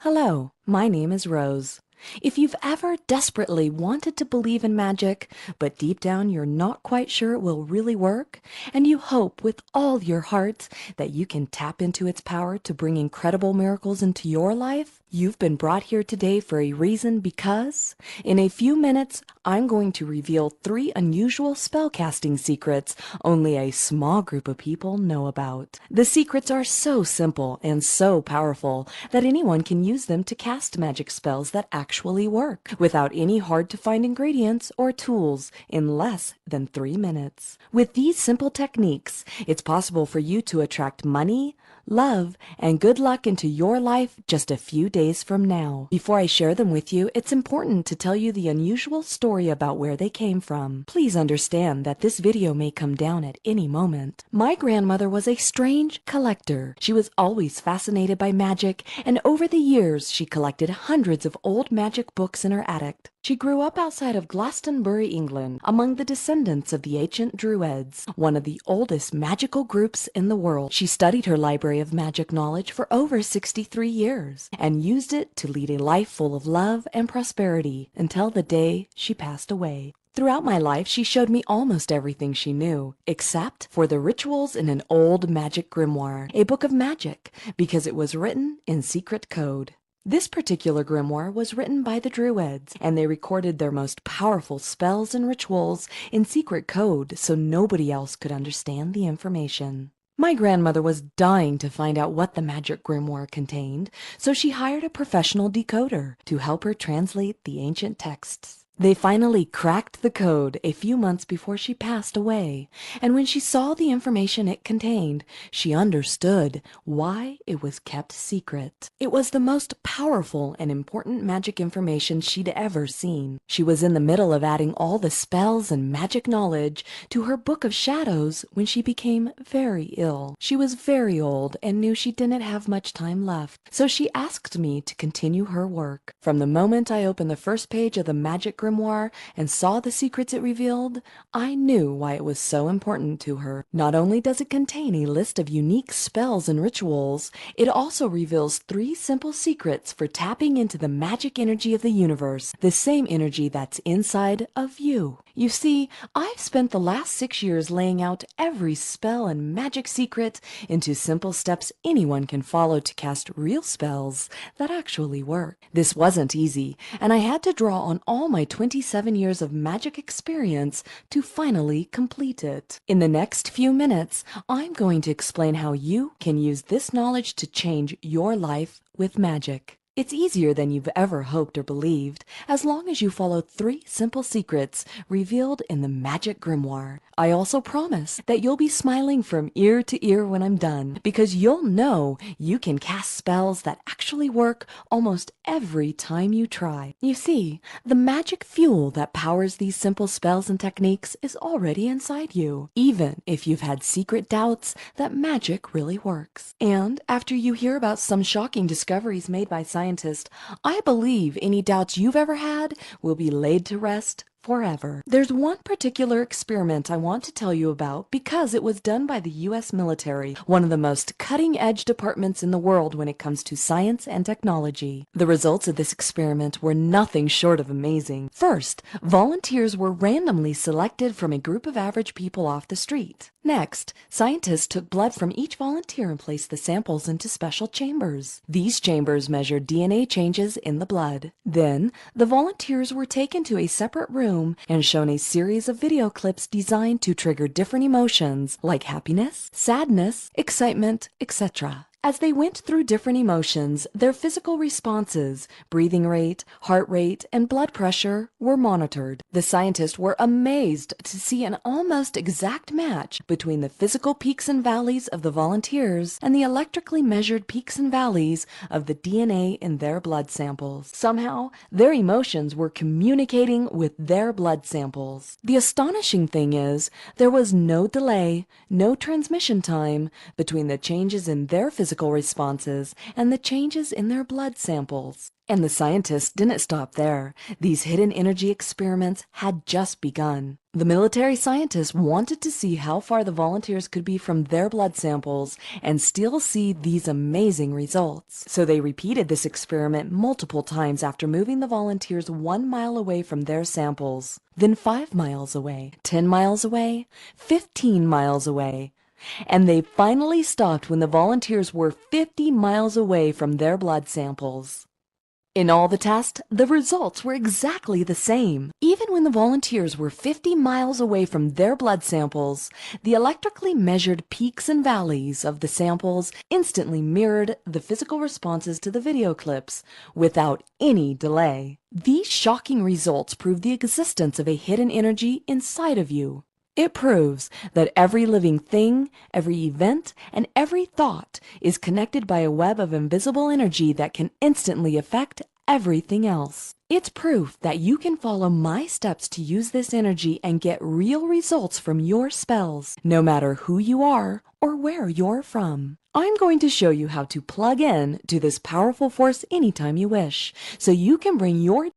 Hello, my name is Rose. If you've ever desperately wanted to believe in magic, but deep down you're not quite sure it will really work, and you hope with all your heart that you can tap into its power to bring incredible miracles into your life, you've been brought here today for a reason because, in a few minutes, I'm going to reveal 3 unusual spellcasting secrets only a small group of people know about. The secrets are so simple and so powerful that anyone can use them to cast magic spells that actually work, without any hard-to-find ingredients or tools, in less than 3 minutes. With these simple techniques, it's possible for you to attract money, love, and good luck into your life just a few days from now. Before I share them with you, it's important to tell you the unusual story about where they came from. Please understand that this video may come down at any moment. My grandmother was a strange collector. She was always fascinated by magic, and over the years she collected hundreds of old magic books in her attic. She grew up outside of Glastonbury, England, among the descendants of the ancient Druids, one of the oldest magical groups in the world. She studied her library of magic knowledge for over 63 years, and used it to lead a life full of love and prosperity until the day she passed away. Throughout my life, she showed me almost everything she knew, except for the rituals in an old magic grimoire, a book of magic, because it was written in secret code. This particular grimoire was written by the Druids, and they recorded their most powerful spells and rituals in secret code so nobody else could understand the information. My grandmother was dying to find out what the magic grimoire contained, so she hired a professional decoder to help her translate the ancient texts. They finally cracked the code a few months before she passed away, and when she saw the information it contained, she understood why it was kept secret. It was the most powerful and important magic information she'd ever seen. She was in the middle of adding all the spells and magic knowledge to her book of shadows when she became very ill. She was very old and knew she didn't have much time left, so she asked me to continue her work. From the moment I opened the first page of the magic grimoire and saw the secrets it revealed, I knew why it was so important to her. Not only does it contain a list of unique spells and rituals, it also reveals 3 simple secrets for tapping into the magic energy of the universe, the same energy that's inside of you. You see, I've spent the last 6 years laying out every spell and magic secret into simple steps anyone can follow to cast real spells that actually work. This wasn't easy, and I had to draw on all my 27 years of magic experience to finally complete it. In the next few minutes, I'm going to explain how you can use this knowledge to change your life with magic. It's easier than you've ever hoped or believed, as long as you follow 3 simple secrets revealed in the magic grimoire. I also promise that you'll be smiling from ear to ear when I'm done, because you'll know you can cast spells that actually work almost every time you try. You see, the magic fuel that powers these simple spells and techniques is already inside you, even if you've had secret doubts that magic really works. And after you hear about some shocking discoveries made by scientists, I believe any doubts you've ever had will be laid to rest forever. There's one particular experiment I want to tell you about because it was done by the U.S. military, one of the most cutting-edge departments in the world when it comes to science and technology. The results of this experiment were nothing short of amazing. First, volunteers were randomly selected from a group of average people off the street. Next, scientists took blood from each volunteer and placed the samples into special chambers. These chambers measured DNA changes in the blood. Then, the volunteers were taken to a separate room and shown a series of video clips designed to trigger different emotions like happiness, sadness, excitement, etc. As they went through different emotions, their physical responses, breathing rate, heart rate, and blood pressure were monitored. The scientists were amazed to see an almost exact match between the physical peaks and valleys of the volunteers and the electrically measured peaks and valleys of the DNA in their blood samples. Somehow, their emotions were communicating with their blood samples. The astonishing thing is, there was no delay, no transmission time between the changes in their physical physical responses and the changes in their blood samples. And the scientists didn't stop there. These hidden energy experiments had just begun. The military scientists wanted to see how far the volunteers could be from their blood samples and still see these amazing results. So they repeated this experiment multiple times after moving the volunteers 1 mile away from their samples, then 5 miles away, 10 miles away, 15 miles away. And they finally stopped when the volunteers were 50 miles away from their blood samples. In all the tests, the results were exactly the same. Even when the volunteers were 50 miles away from their blood samples, the electrically measured peaks and valleys of the samples instantly mirrored the physical responses to the video clips without any delay. These shocking results prove the existence of a hidden energy inside of you. It proves that every living thing, every event, and every thought is connected by a web of invisible energy that can instantly affect everything else. It's proof that you can follow my steps to use this energy and get real results from your spells, no matter who you are or where you're from. I'm going to show you how to plug in to this powerful force anytime you wish, so you can bring your